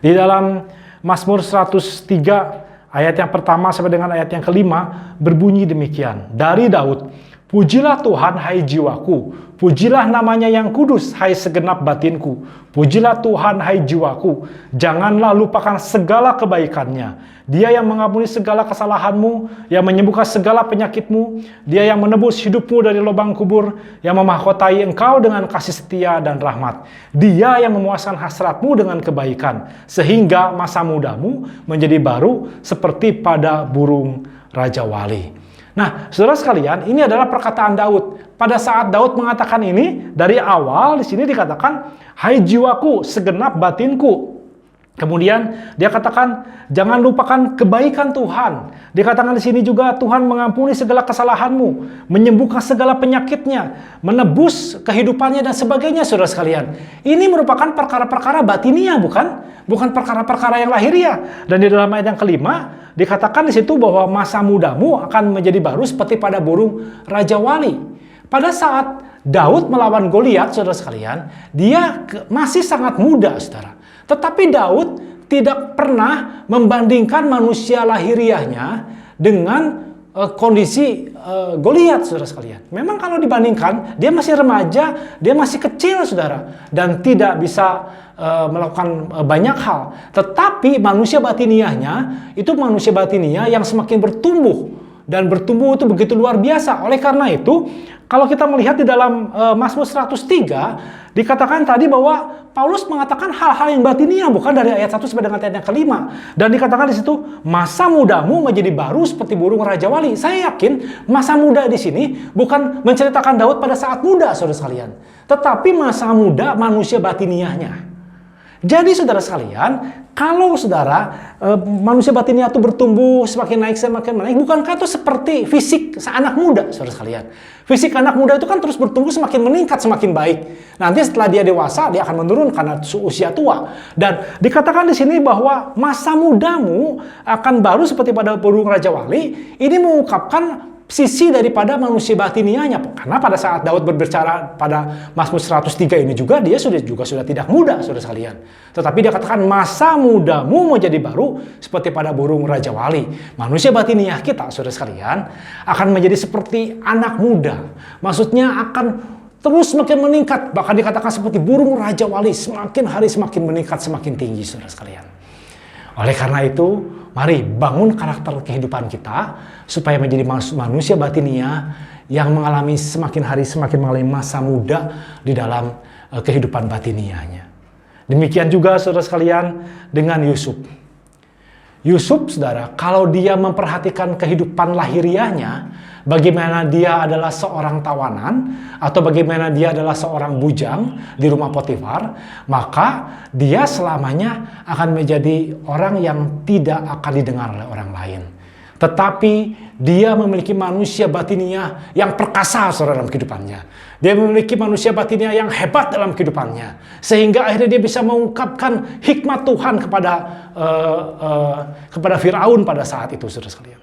Di dalam Mazmur 103, ayat yang pertama sampai dengan ayat yang kelima, berbunyi demikian. Dari Daud, pujilah Tuhan, hai jiwaku. Pujilah namanya yang kudus, hai segenap batinku. Pujilah Tuhan, hai jiwaku. Janganlah lupakan segala kebaikannya. Dia yang mengampuni segala kesalahanmu, yang menyembuhkan segala penyakitmu. Dia yang menebus hidupmu dari lubang kubur, yang memahkotai engkau dengan kasih setia dan rahmat. Dia yang memuaskan hasratmu dengan kebaikan, sehingga masa mudamu menjadi baru seperti pada burung Raja Wali. Nah, saudara sekalian, ini adalah perkataan Daud. Pada saat Daud mengatakan ini, dari awal di sini dikatakan, hai jiwaku, segenap batinku. Kemudian dia katakan, jangan lupakan kebaikan Tuhan. Dikatakan di sini juga, Tuhan mengampuni segala kesalahanmu, menyembuhkan segala penyakitnya, menebus kehidupannya dan sebagainya, saudara sekalian. Ini merupakan perkara-perkara batinia, bukan perkara-perkara yang lahiriah. Dan di dalam ayat yang kelima, dikatakan di situ bahwa masa mudamu akan menjadi baru seperti pada burung Raja Wali. Pada saat Daud melawan Goliat, saudara sekalian, dia masih sangat muda, saudara. Tetapi Daud tidak pernah membandingkan manusia lahiriahnya dengan kondisi Goliat, saudara sekalian. Memang kalau dibandingkan, dia masih remaja, dia masih kecil, saudara, dan tidak bisa melakukan banyak hal. Tetapi manusia batiniahnya itu manusia batinia yang semakin bertumbuh, dan bertumbuh itu begitu luar biasa. Oleh karena itu, kalau kita melihat di dalam Mazmur 103, dikatakan tadi bahwa Paulus mengatakan hal-hal yang batinia, bukan dari ayat 1 sampai dengan ayat yang kelima. Dan dikatakan di situ, masa mudamu menjadi baru seperti burung Raja Wali. Saya yakin masa muda di sini bukan menceritakan Daud pada saat muda, saudara sekalian, tetapi masa muda manusia batiniahnya. Jadi saudara sekalian, kalau saudara manusia batinia itu bertumbuh semakin naik, bukankah itu seperti fisik seanak muda, saudara sekalian? Fisik anak muda itu kan terus bertumbuh semakin meningkat, semakin baik. Nanti setelah dia dewasa, dia akan menurun karena usia tua. Dan dikatakan di sini bahwa masa mudamu akan baru seperti pada burung Raja Wali. Ini mengungkapkan sisi daripada manusia batinianya. Karena pada saat Daud berbicara pada Mazmur 103 ini juga, dia sudah tidak muda, saudara sekalian. Tetapi dia katakan, masa mudamu menjadi baru seperti pada burung Raja Wali. Manusia batiniah kita, saudara sekalian, akan menjadi seperti anak muda. Maksudnya akan terus semakin meningkat. Bahkan dikatakan seperti burung Raja Wali, semakin hari semakin meningkat, semakin tinggi, saudara sekalian. Oleh karena itu, mari bangun karakter kehidupan kita supaya menjadi manusia batinia yang mengalami semakin hari semakin mengalami masa muda di dalam kehidupan batinianya. Demikian juga saudara sekalian dengan Yusuf. Yusuf, saudara, kalau dia memperhatikan kehidupan lahiriahnya, bagaimana dia adalah seorang tawanan atau bagaimana dia adalah seorang bujang di rumah Potifar, maka dia selamanya akan menjadi orang yang tidak akan didengar oleh orang lain. tetapi dia memiliki manusia batiniah yang perkasa saudara dalam kehidupannya. Dia memiliki manusia batiniah yang hebat dalam kehidupannya, sehingga akhirnya dia bisa mengungkapkan hikmat Tuhan kepada Firaun pada saat itu, saudara sekalian.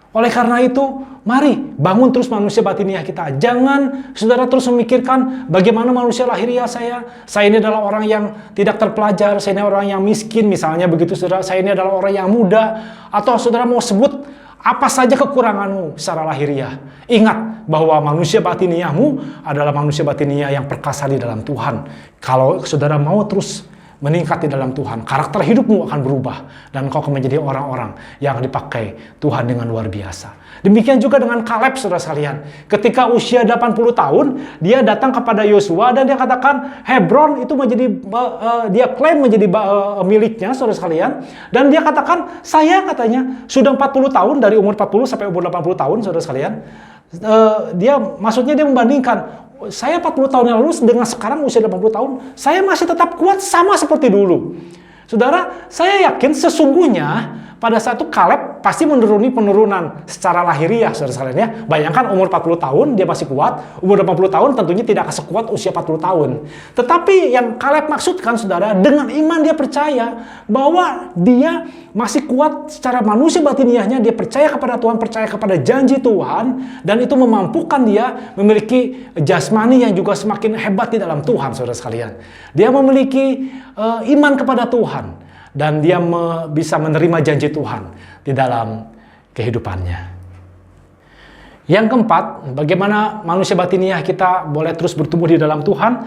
Oleh karena itu, mari bangun terus manusia batiniah kita. Jangan saudara terus memikirkan bagaimana manusia lahiriah saya. Saya ini adalah orang yang tidak terpelajar, saya ini orang yang miskin misalnya begitu saudara. Saya ini adalah orang yang muda, atau saudara mau sebut apa saja kekuranganmu secara lahiriah. Ingat bahwa manusia batiniahmu adalah manusia batiniah yang perkasa di dalam Tuhan. Kalau saudara mau terus meningkat di dalam Tuhan, karakter hidupmu akan berubah dan kau akan menjadi orang-orang yang dipakai Tuhan dengan luar biasa. Demikian juga dengan Kaleb, saudara sekalian. Ketika usia 80 tahun, dia datang kepada Yosua dan dia katakan Hebron itu menjadi dia klaim menjadi miliknya, saudara sekalian. Dan dia katakan, saya katanya sudah 40 tahun, dari umur 40 sampai umur 80 tahun, saudara sekalian. Maksudnya dia membandingkan, saya 40 tahun yang lalu dengan sekarang usia 80 tahun, saya masih tetap kuat sama seperti dulu. Saudara, saya yakin sesungguhnya pada saat itu Kaleb pasti menuruni penurunan secara lahiriah, saudara sekalian ya. Bayangkan umur 40 tahun dia masih kuat, umur 80 tahun tentunya tidak akan sekuat usia 40 tahun. Tetapi yang Kaleb maksudkan saudara, dengan iman dia percaya bahwa dia masih kuat secara manusia batiniahnya, dia percaya kepada Tuhan, percaya kepada janji Tuhan, dan itu memampukan dia memiliki jasmani yang juga semakin hebat di dalam Tuhan, saudara sekalian. Dia memiliki iman kepada Tuhan. Dan dia bisa menerima janji Tuhan di dalam kehidupannya. Yang keempat, bagaimana manusia batiniah kita boleh terus bertumbuh di dalam Tuhan.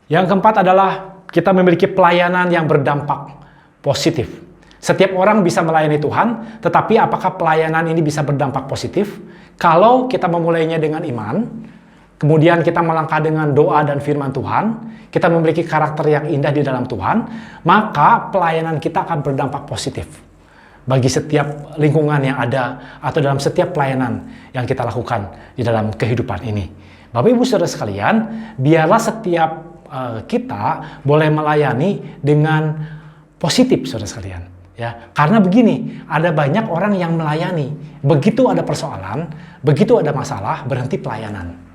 Yang keempat adalah kita memiliki pelayanan yang berdampak positif. Setiap orang bisa melayani Tuhan, tetapi apakah pelayanan ini bisa berdampak positif? Kalau kita memulainya dengan iman, kemudian kita melangkah dengan doa dan firman Tuhan, kita memiliki karakter yang indah di dalam Tuhan, maka pelayanan kita akan berdampak positif bagi setiap lingkungan yang ada atau dalam setiap pelayanan yang kita lakukan di dalam kehidupan ini. Bapak Ibu Saudara sekalian, biarlah setiap kita boleh melayani dengan positif, saudara sekalian. Ya, karena begini, ada banyak orang yang melayani, begitu ada persoalan, begitu ada masalah, berhenti pelayanan.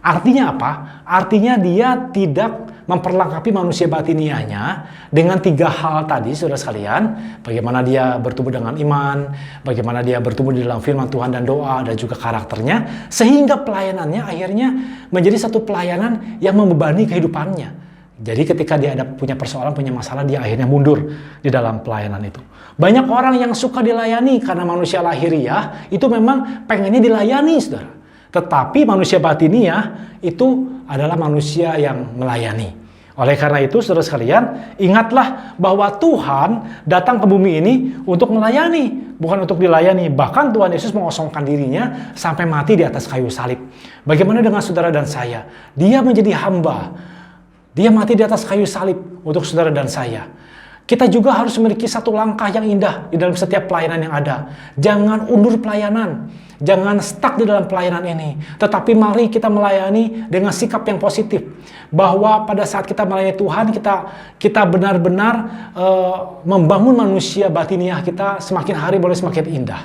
Artinya apa? Artinya dia tidak memperlengkapi manusia batiniahnya dengan 3 hal tadi, saudara sekalian. Bagaimana dia bertumbuh dengan iman, bagaimana dia bertumbuh di dalam firman Tuhan dan doa, dan juga karakternya. Sehingga pelayanannya akhirnya menjadi satu pelayanan yang membebani kehidupannya. Jadi ketika dia ada punya persoalan, punya masalah, dia akhirnya mundur di dalam pelayanan itu. Banyak orang yang suka dilayani karena manusia lahiriah itu memang pengennya dilayani, saudara. Tetapi manusia batiniah itu adalah manusia yang melayani. Oleh karena itu, saudara sekalian, ingatlah bahwa Tuhan datang ke bumi ini untuk melayani, bukan untuk dilayani. Bahkan Tuhan Yesus mengosongkan dirinya sampai mati di atas kayu salib. Bagaimana dengan saudara dan saya? Dia menjadi hamba. Dia mati di atas kayu salib untuk saudara dan saya. Kita juga harus memiliki satu langkah yang indah di dalam setiap pelayanan yang ada. Jangan undur pelayanan. Jangan stuck di dalam pelayanan ini. Tetapi mari kita melayani dengan sikap yang positif. Bahwa pada saat kita melayani Tuhan, kita benar-benar membangun manusia batiniah kita semakin hari boleh semakin indah.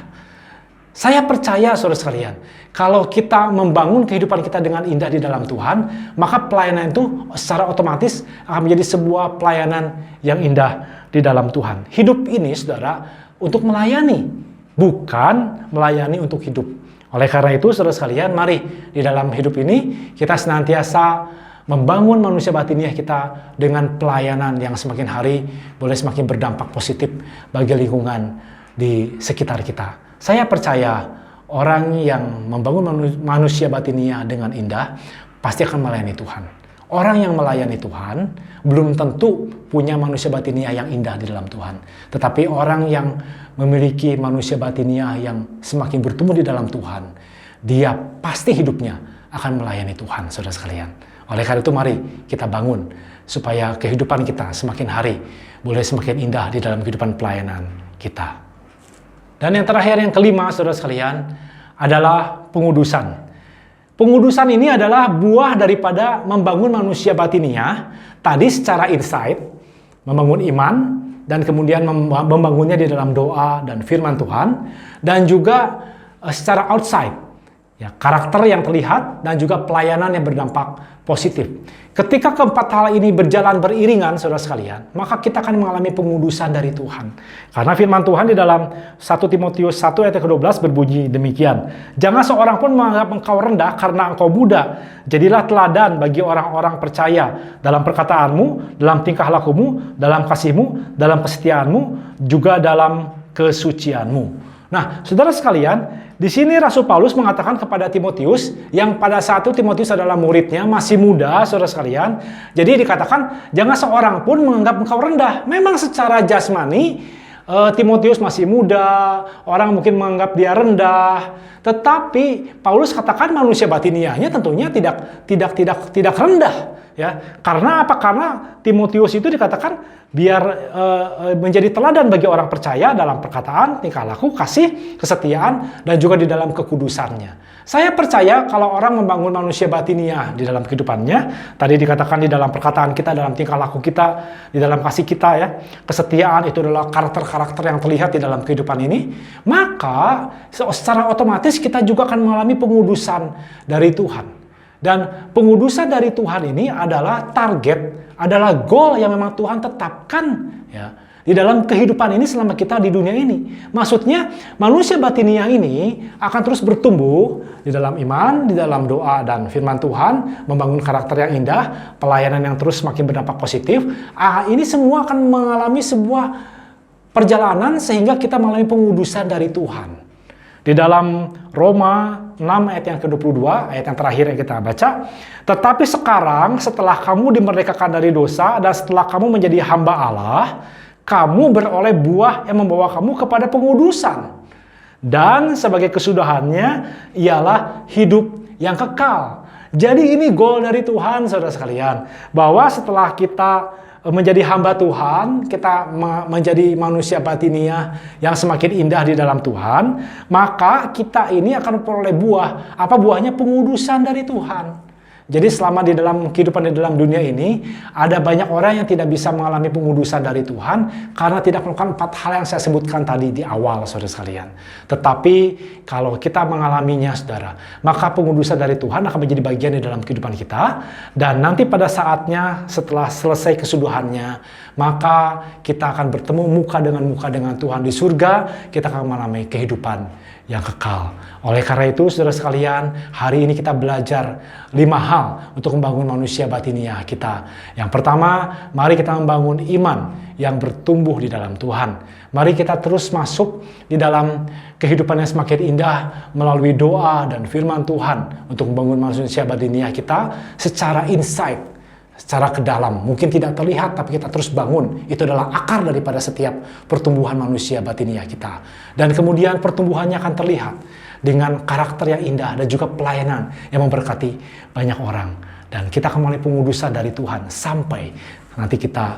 Saya percaya, saudara sekalian, kalau kita membangun kehidupan kita dengan indah di dalam Tuhan, maka pelayanan itu secara otomatis akan menjadi sebuah pelayanan yang indah di dalam Tuhan. Hidup ini, saudara, untuk melayani, bukan melayani untuk hidup. Oleh karena itu, saudara sekalian, mari di dalam hidup ini kita senantiasa membangun manusia batiniah kita dengan pelayanan yang semakin hari boleh semakin berdampak positif bagi lingkungan di sekitar kita. Saya percaya orang yang membangun manusia batiniah dengan indah pasti akan melayani Tuhan. Orang yang melayani Tuhan belum tentu punya manusia batiniah yang indah di dalam Tuhan. Tetapi orang yang memiliki manusia batiniah yang semakin bertumbuh di dalam Tuhan, dia pasti hidupnya akan melayani Tuhan, saudara sekalian. Oleh karena itu mari kita bangun supaya kehidupan kita semakin hari boleh semakin indah di dalam kehidupan pelayanan kita. Dan yang terakhir, yang kelima, saudara sekalian, adalah pengudusan. Pengudusan ini adalah buah daripada membangun manusia batiniah. Tadi secara insight, membangun iman, dan kemudian membangunnya di dalam doa dan firman Tuhan, dan juga secara outside, ya, karakter yang terlihat dan juga pelayanan yang berdampak positif. Ketika keempat hal ini berjalan beriringan, saudara sekalian, maka kita akan mengalami pengudusan dari Tuhan. Karena firman Tuhan di dalam 1 Timotius 1 ayat ke-12 berbunyi demikian. Jangan seorang pun menganggap engkau rendah karena engkau muda. Jadilah teladan bagi orang-orang percaya dalam perkataanmu, dalam tingkah lakumu, dalam kasihmu, dalam kesetiaanmu, juga dalam kesucianmu. Nah, saudara sekalian, di sini Rasul Paulus mengatakan kepada Timotius, yang pada saat itu Timotius adalah muridnya, masih muda, saudara sekalian. Jadi dikatakan, jangan seorang pun menganggap engkau rendah. Memang secara jasmani, Timotius masih muda, orang mungkin menganggap dia rendah. Tetapi Paulus katakan manusia batiniahnya tentunya tidak rendah. Ya, karena apa? Karena Timotius itu dikatakan biar menjadi teladan bagi orang percaya dalam perkataan, tingkah laku, kasih, kesetiaan, dan juga di dalam kekudusannya. Saya percaya kalau orang membangun manusia batiniah di dalam kehidupannya, tadi dikatakan di dalam perkataan kita, dalam tingkah laku kita, di dalam kasih kita, ya, kesetiaan itu adalah karakter-karakter yang terlihat di dalam kehidupan ini, maka secara otomatis kita juga akan mengalami pengudusan dari Tuhan. Dan pengudusan dari Tuhan ini adalah target, adalah goal yang memang Tuhan tetapkan, ya, di dalam kehidupan ini selama kita di dunia ini. Maksudnya manusia batiniah ini akan terus bertumbuh di dalam iman, di dalam doa dan firman Tuhan, membangun karakter yang indah, pelayanan yang terus semakin berdampak positif. Ini semua akan mengalami sebuah perjalanan sehingga kita mengalami pengudusan dari Tuhan. Di dalam Roma 6 ayat yang ke-22, ayat yang terakhir yang kita baca, tetapi sekarang setelah kamu dimerdekakan dari dosa dan setelah kamu menjadi hamba Allah, kamu beroleh buah yang membawa kamu kepada pengudusan. Dan sebagai kesudahannya ialah hidup yang kekal. Jadi ini goal dari Tuhan, saudara sekalian, bahwa setelah kita menjadi hamba Tuhan, kita menjadi manusia batiniah yang semakin indah di dalam Tuhan, maka kita ini akan memperoleh buah. Apa buahnya? Pengudusan dari Tuhan. Jadi selama di dalam kehidupan di dalam dunia ini, ada banyak orang yang tidak bisa mengalami pengudusan dari Tuhan karena tidak melakukan 4 hal yang saya sebutkan tadi di awal, saudara sekalian. Tetapi kalau kita mengalaminya, saudara, maka pengudusan dari Tuhan akan menjadi bagian di dalam kehidupan kita. Dan nanti pada saatnya setelah selesai kesudahannya, maka kita akan bertemu muka dengan Tuhan di surga. Kita akan mengalami kehidupan yang kekal. Oleh karena itu, saudara sekalian, hari ini kita belajar 5 hal untuk membangun manusia batiniah kita. Yang pertama, mari kita membangun iman yang bertumbuh di dalam Tuhan. Mari kita terus masuk di dalam kehidupan yang semakin indah melalui doa dan firman Tuhan untuk membangun manusia batiniah kita secara insight, secara ke dalam. Mungkin tidak terlihat, tapi kita terus bangun. Itu adalah akar daripada setiap pertumbuhan manusia batiniah kita. Dan kemudian pertumbuhannya akan terlihat dengan karakter yang indah dan juga pelayanan yang memberkati banyak orang. Dan kita akan mulai pengudusan dari Tuhan sampai nanti kita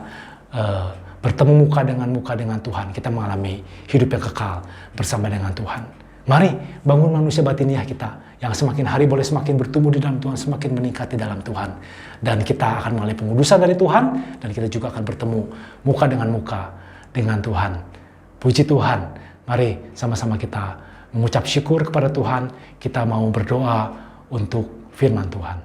bertemu muka dengan Tuhan. Kita mengalami hidup yang kekal bersama dengan Tuhan. Mari bangun manusia batiniah kita yang semakin hari boleh semakin bertumbuh di dalam Tuhan, semakin meningkat di dalam Tuhan. Dan kita akan mengalami pengudusan dari Tuhan, dan kita juga akan bertemu muka dengan Tuhan. Puji Tuhan, mari sama-sama kita mengucap syukur kepada Tuhan. Kita mau berdoa untuk firman Tuhan.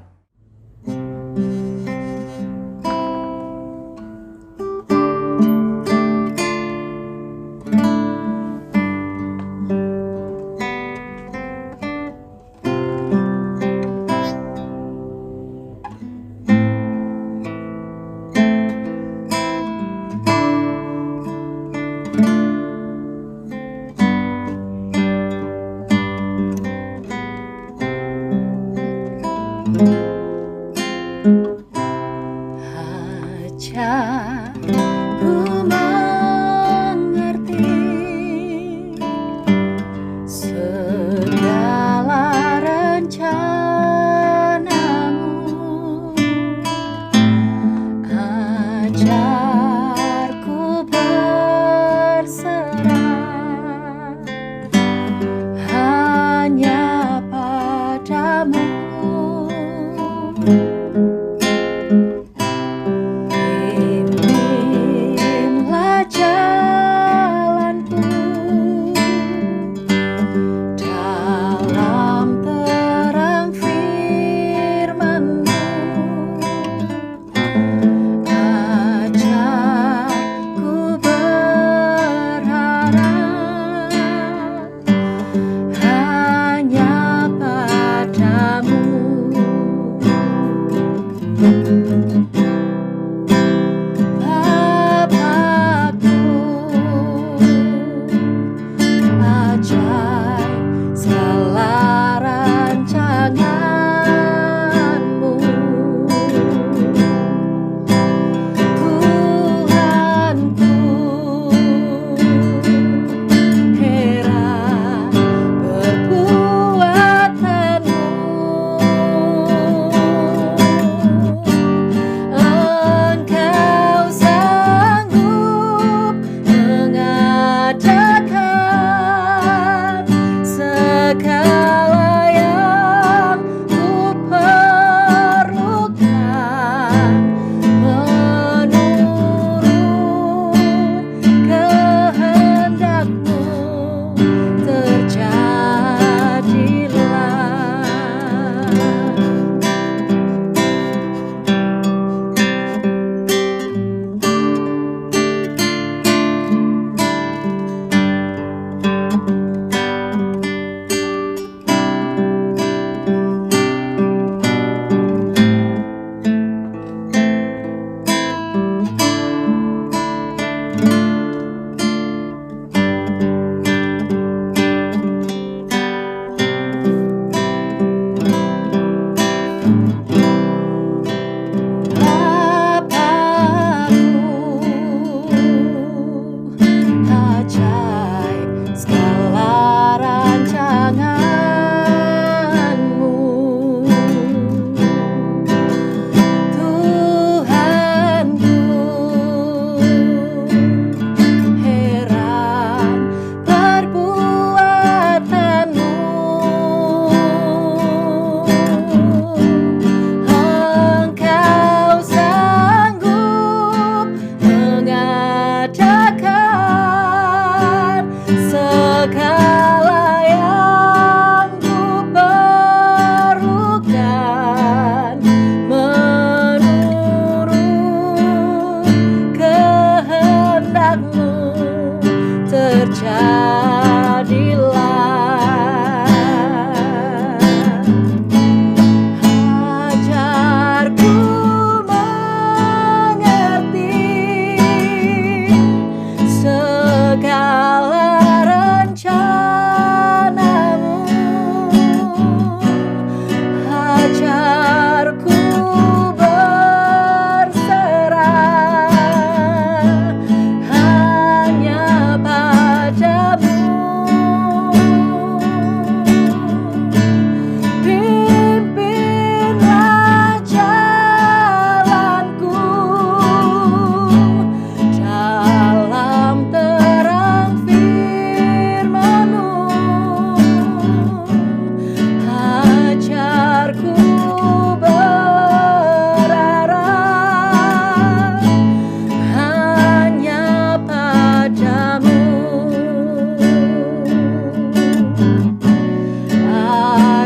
kehendakmu terjadilah. Ajarku mengerti segala rencanamu. Ajarku berserah hanya padamu. Pimpinlah jalanku dalam terang firman-Mu. Ajarku berarah hanya padamu.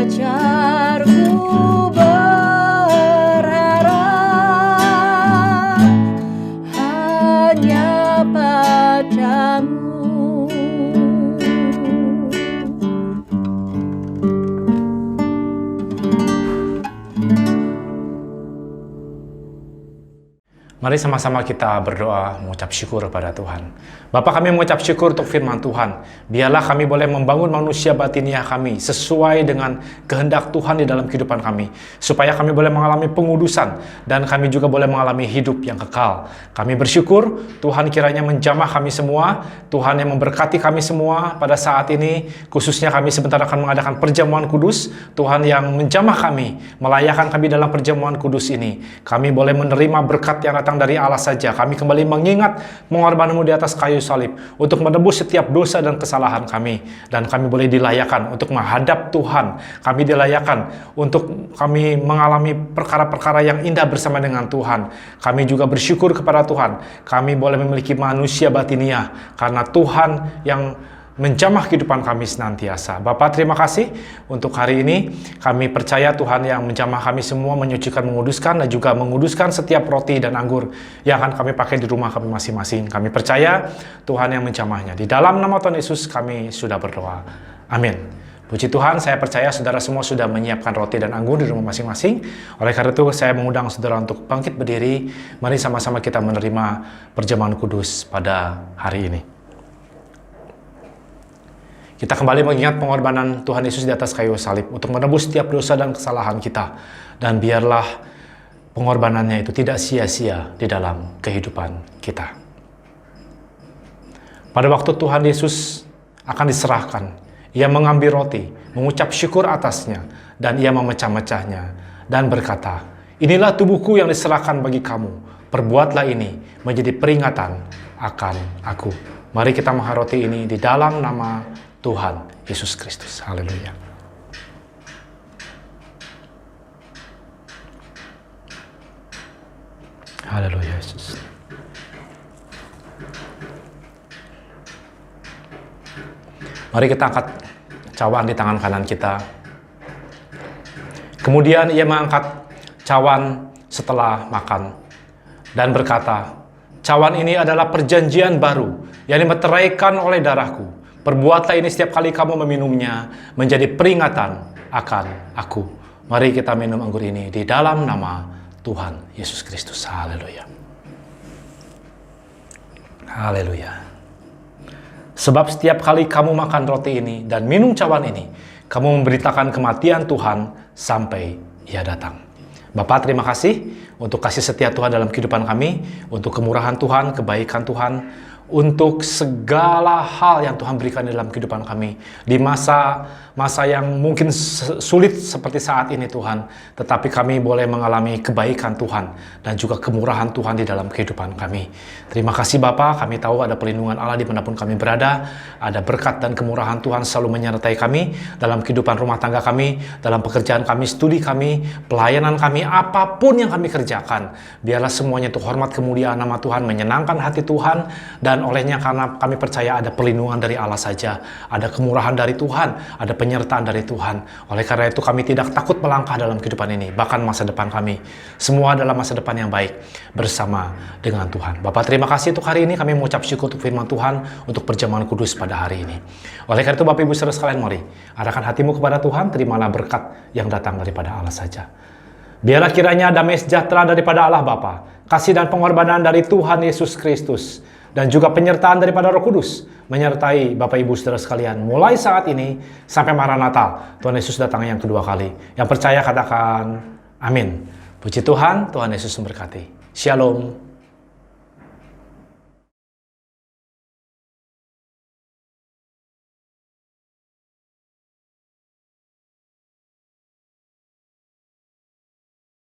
Ajarku berarah hanya padamu. Mari sama-sama kita berdoa mengucap syukur kepada Tuhan. Bapa, kami mengucap syukur untuk firman Tuhan. Biarlah kami boleh membangun manusia batiniah kami sesuai dengan kehendak Tuhan di dalam kehidupan kami. Supaya kami boleh mengalami pengudusan dan kami juga boleh mengalami hidup yang kekal. Kami bersyukur Tuhan kiranya menjamah kami semua. Tuhan yang memberkati kami semua pada saat ini. Khususnya kami sebentar akan mengadakan perjamuan kudus. Tuhan yang menjamah kami, melayakan kami dalam perjamuan kudus ini. Kami boleh menerima berkat yang datang dari Allah saja. Kami kembali mengingat pengorbanan-Mu di atas kayu salib untuk menebus setiap dosa dan kesalahan kami, dan kami boleh dilayakan untuk menghadap Tuhan. Kami dilayakan untuk kami mengalami perkara-perkara yang indah bersama dengan Tuhan. Kami juga bersyukur kepada Tuhan. Kami boleh memiliki manusia batiniah karena Tuhan yang menjamah kehidupan kami senantiasa. Bapak, terima kasih untuk hari ini. Kami percaya Tuhan yang menjamah kami semua, menyucikan, menguduskan, dan juga menguduskan setiap roti dan anggur yang akan kami pakai di rumah kami masing-masing. Kami percaya Tuhan yang menjamahnya. Di dalam nama Tuhan Yesus kami sudah berdoa. Amin. Puji Tuhan, saya percaya saudara semua sudah menyiapkan roti dan anggur di rumah masing-masing. Oleh karena itu, saya mengundang saudara untuk bangkit berdiri. Mari sama-sama kita menerima perjamuan kudus pada hari ini. Kita kembali mengingat pengorbanan Tuhan Yesus di atas kayu salib untuk menebus setiap dosa dan kesalahan kita. Dan biarlah pengorbanannya itu tidak sia-sia di dalam kehidupan kita. Pada waktu Tuhan Yesus akan diserahkan, Ia mengambil roti, mengucap syukur atasnya, dan Ia memecah-mecahnya dan berkata, "Inilah tubuhku yang diserahkan bagi kamu. Perbuatlah ini menjadi peringatan akan aku." Mari kita mengharoti ini di dalam nama Tuhan Yesus Kristus. Haleluya. Haleluya Yesus. Mari kita angkat cawan di tangan kanan kita. Kemudian Ia mengangkat cawan setelah makan dan berkata, "Cawan ini adalah perjanjian baru yang dimeteraikan oleh darahku. Perbuatlah ini setiap kali kamu meminumnya menjadi peringatan akan aku." Mari kita minum anggur ini di dalam nama Tuhan Yesus Kristus. Haleluya. Haleluya. Sebab setiap kali kamu makan roti ini dan minum cawan ini, kamu memberitakan kematian Tuhan sampai Ia datang. Bapak, terima kasih untuk kasih setia Tuhan dalam kehidupan kami, untuk kemurahan Tuhan, kebaikan Tuhan, untuk segala hal yang Tuhan berikan dalam kehidupan kami di masa yang mungkin sulit seperti saat ini Tuhan, tetapi kami boleh mengalami kebaikan Tuhan dan juga kemurahan Tuhan di dalam kehidupan kami. Terima kasih Bapa, kami tahu ada perlindungan Allah dimanapun kami berada, ada berkat dan kemurahan Tuhan selalu menyertai kami dalam kehidupan rumah tangga kami, dalam pekerjaan kami, studi kami, pelayanan kami, apapun yang kami kerjakan. Biarlah semuanya untuk hormat kemuliaan nama Tuhan, menyenangkan hati Tuhan, dan Dan olehnya karena kami percaya ada perlindungan dari Allah saja, ada kemurahan dari Tuhan, ada penyertaan dari Tuhan. Oleh karena itu kami tidak takut melangkah dalam kehidupan ini, bahkan masa depan kami. Semua adalah masa depan yang baik bersama dengan Tuhan. Bapak terima kasih untuk hari ini, kami mengucap syukur untuk firman Tuhan, untuk perjamuan kudus pada hari ini. Oleh karena itu Bapak Ibu Saudara sekalian, mari arahkan hatimu kepada Tuhan, terimalah berkat yang datang daripada Allah saja. Biarlah kiranya damai sejahtera daripada Allah Bapa, kasih dan pengorbanan dari Tuhan Yesus Kristus, dan juga penyertaan daripada Roh Kudus menyertai Bapak Ibu Saudara sekalian mulai saat ini sampai Maranatha, Tuhan Yesus datang yang kedua kali. Yang percaya katakan amin. Puji Tuhan, Tuhan Yesus memberkati. Shalom.